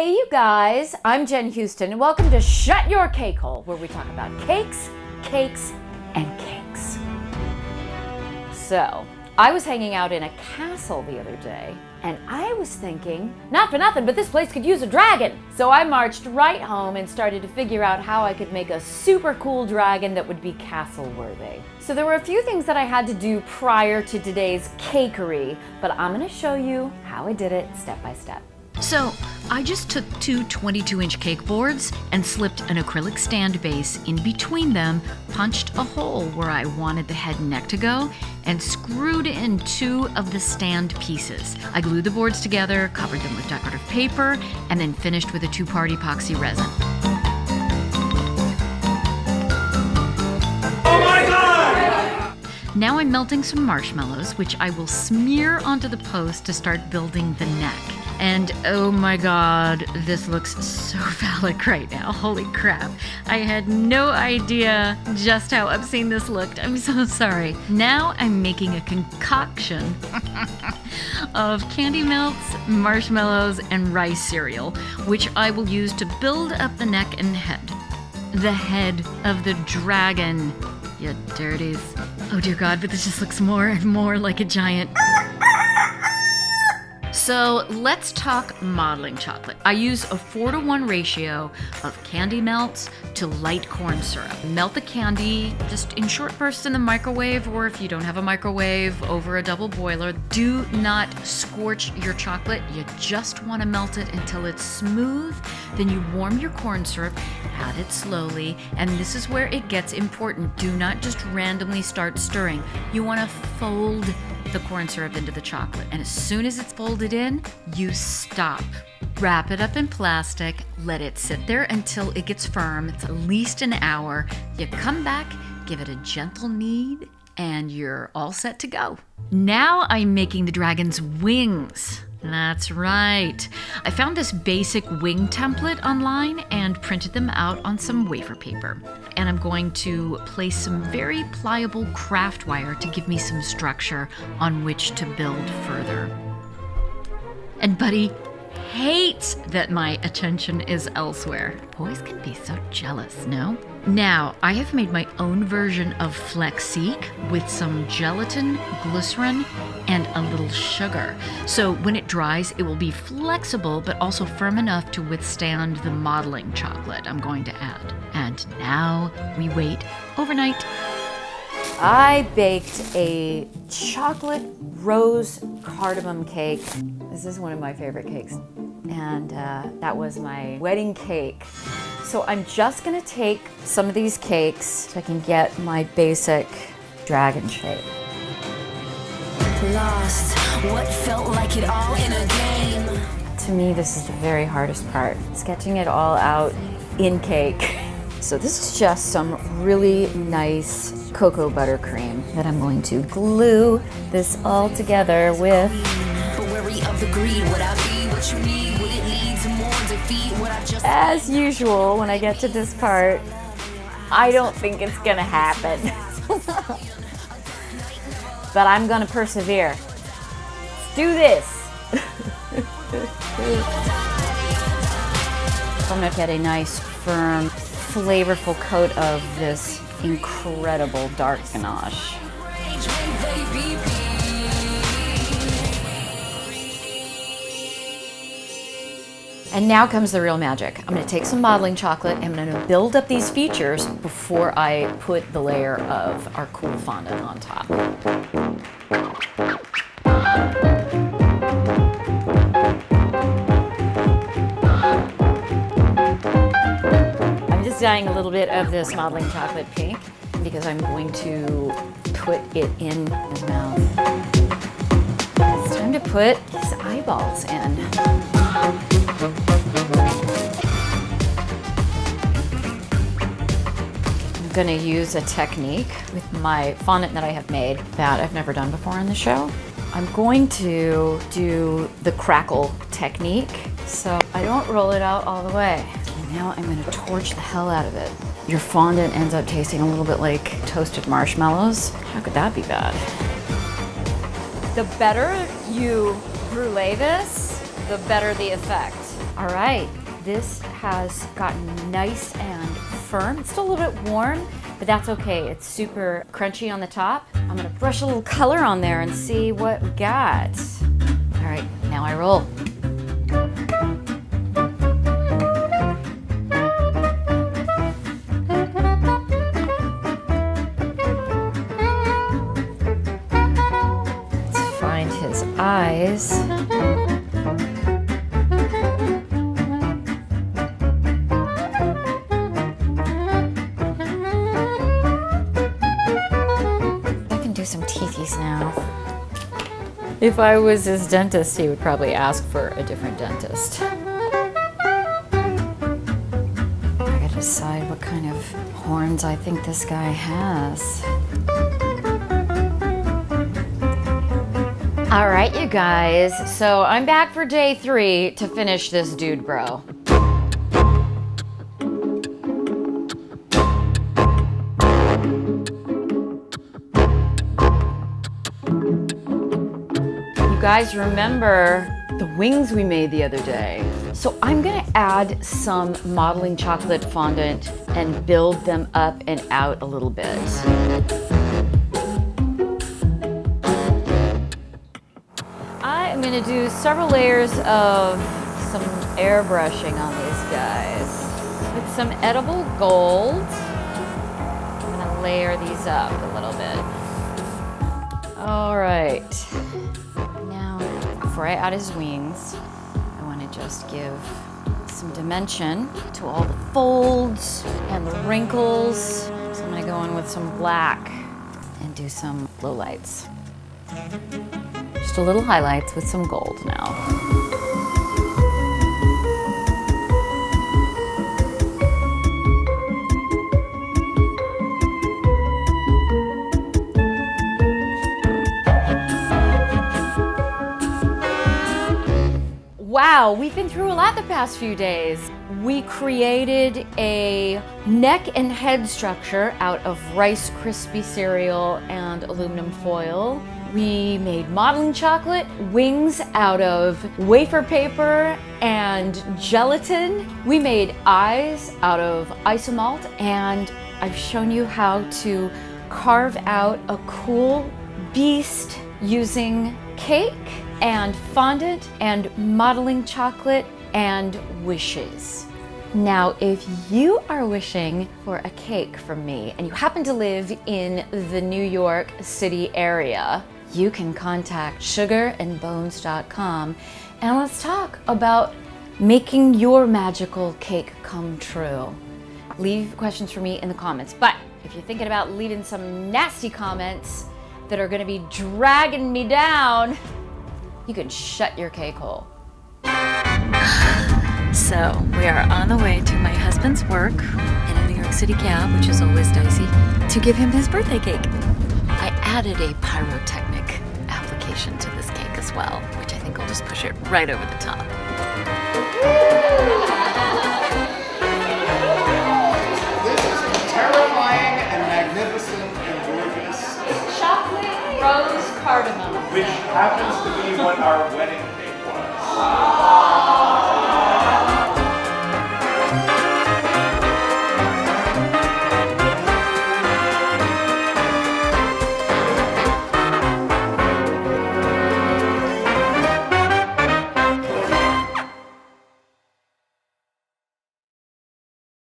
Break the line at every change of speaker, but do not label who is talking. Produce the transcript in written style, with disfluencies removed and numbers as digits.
Hey you guys, I'm Jen Houston and welcome to Shut Your Cake Hole, where we talk about cakes, cakes, and cakes. So, I was hanging out in a castle the other day and I was thinking, not for nothing, but this place could use a dragon. So I marched right home and started to figure out how I could make a super cool dragon that would be castle worthy. So there were a few things that I had to do prior to today's cakery, but I'm gonna show you how I did it step by step.
So I just took two 22-inch cake boards and slipped an acrylic stand base in between them, punched a hole where I wanted the head and neck to go, and screwed in two of the stand pieces. I glued the boards together, covered them with decorative paper, and then finished with a 2-part epoxy resin. Now I'm melting some marshmallows, which I will smear onto the post to start building the neck. And oh my god, this looks so phallic right now. Holy crap. I had no idea just how obscene this looked. I'm so sorry. Now I'm making a concoction of candy melts, marshmallows, and rice cereal, which I will use to build up the neck and head. The head of the dragon, you dirties. Oh dear god, but this just looks more and more like a giant... So let's talk modeling chocolate. I use a 4-to-1 ratio of candy melts to light corn syrup. Melt the candy just in short bursts in the microwave, or if you don't have a microwave, over a double boiler. Do not scorch your chocolate. You just want to melt it until it's smooth. Then you warm your corn syrup, add it slowly, and this is where it gets important. Do not just randomly start stirring. You want to fold the corn syrup into the chocolate, and as soon as it's folded in, you stop. Wrap it up in plastic, let it sit there until it gets firm. It's at least an hour. You come back, give it a gentle knead, and you're all set to go. Now I'm making the dragon's wings. That's right. I found this basic wing template online and printed them out on some wafer paper. And I'm going to place some very pliable craft wire to give me some structure on which to build further. And Buddy hates that my attention is elsewhere. Boys can be so jealous, no? Now, I have made my own version of Flexique with some gelatin, glycerin, and a little sugar. So when it dries, it will be flexible, but also firm enough to withstand the modeling chocolate I'm going to add. And now we wait overnight.
I baked a chocolate rose cardamom cake. This is one of my favorite cakes. And that was my wedding cake. So I'm just gonna take some of these cakes so I can get my basic dragon shape.
Lost what felt like it all in a game.
To me, this is the very hardest part, sketching it all out in cake. So this is just some really nice cocoa buttercream that I'm going to glue this all together with.
But wary of the greed, would I be what you need? Would it lead to more defeat? Would I just...
As usual, when I get to this part, I don't think it's gonna happen. But I'm gonna persevere. Let's do this. I'm gonna get a nice, firm, flavorful coat of this incredible dark ganache. And now comes the real magic. I'm gonna take some modeling chocolate and I'm gonna build up these features before I put the layer of our cool fondant on top. I'm just dyeing a little bit of this modeling chocolate pink because I'm going to put it in his mouth. It's time to put his eyeballs in. I'm going to use a technique with my fondant that I have made that I've never done before on the show. I'm going to do the Crackle technique, so I don't roll it out all the way. And now I'm going to torch the hell out of it. Your fondant ends up tasting a little bit like toasted marshmallows. How could that be bad? The better you brulee this, the better the effect. All right, this has gotten nice and firm. It's still a little bit warm, but that's okay. It's super crunchy on the top. I'm gonna brush a little color on there and see what we got. All right, now I roll. Let's find his eyes. Some teethies now. If I was his dentist, he would probably ask for a different dentist. I gotta decide what kind of horns I think this guy has. All right, you guys. So I'm back for day 3 to finish this dude, bro. Guys, remember the wings we made the other day? So I'm gonna add some modeling chocolate fondant and build them up and out a little bit. I am gonna do several layers of some airbrushing on these guys. With some edible gold, I'm gonna layer these up a little bit. All right. Before I add his wings, I want to just give some dimension to all the folds and the wrinkles. So I'm going to go in with some black and do some lowlights. Just a little highlights with some gold now. Wow, we've been through a lot the past few days. We created a neck and head structure out of Rice Krispie cereal and aluminum foil. We made modeling chocolate, wings out of wafer paper and gelatin. We made eyes out of isomalt, and I've shown you how to carve out a cool beast using cake and fondant and modeling chocolate and wishes. Now, if you are wishing for a cake from me and you happen to live in the New York City area, you can contact sugarandbones.com and let's talk about making your magical cake come true. Leave questions for me in the comments, but if you're thinking about leaving some nasty comments that are gonna be dragging me down, you can shut your cake hole. So we are on the way to my husband's work in a New York City cab, which is always dicey, to give him his birthday cake. I added a pyrotechnic application to this cake as well, which I think will just push it right over the top.
This is terrifying and magnificent and gorgeous.
It's chocolate rose cardamom.
Which happens to be what our wedding cake was.